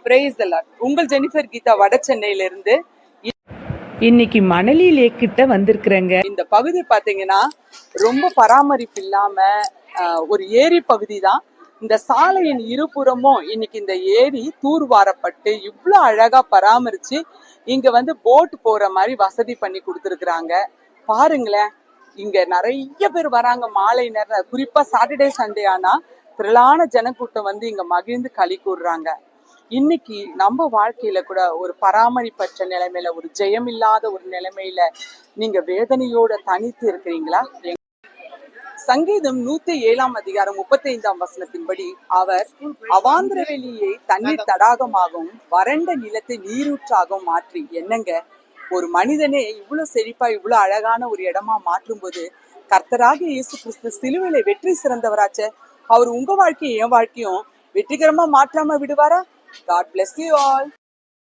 Praise the Lord. உங்கள் Jennifer Geetha வட சென்னையில இருந்து இன்னைக்கு மணலி லேக் கிட்ட வந்திருக்கிறேங்க. இந்த பகுதி பாத்தீங்கன்னா ரொம்ப பராமரிப்பு இல்லாம ஒரு ஏரி பகுதி தான். இந்த சாலையின் இருபுறமும் இன்னைக்கு இந்த ஏரி தூர்வாரப்பட்டு இவ்வளவு அழகா பராமரிச்சு இங்க வந்து போட் போற மாதிரி வசதி பண்ணி கொடுத்துருக்குறாங்க. பாருங்களேன், இங்க நிறைய பேர் வராங்க மாலை நேரம், குறிப்பா சாட்டர்டே சண்டே ஆனா திரளான ஜனக்கூட்டம் வந்து இங்க மகிழ்ந்து களி கூடுறாங்க. இன்னைக்கு நம்ம வாழ்க்கையில கூட ஒரு பராமரிப்பற்ற நிலைமையில, ஒரு ஜெயம் இல்லாத ஒரு நிலைமையில நீங்க வேதனையோட தனித்து இருக்கிறீங்களா? சங்கீதம் 107:35 அவர் அவாந்திர வெளியை தண்ணீர் தடாகமாகவும் வறண்ட நிலத்தை நீரூற்றாகவும் மாற்றி, என்னங்க ஒரு மனிதனே இவ்வளவு செழிப்பா இவ்வளவு அழகான ஒரு இடமா மாற்றும் போது கர்த்தராகிய இயேசு கிறிஸ்து சிலுவையில வெற்றி சிறந்தவராச்சே, அவர் உங்க வாழ்க்கையும் என் வாழ்க்கையும் வெற்றிகரமா மாற்றாம விடுவாரா? God bless you all.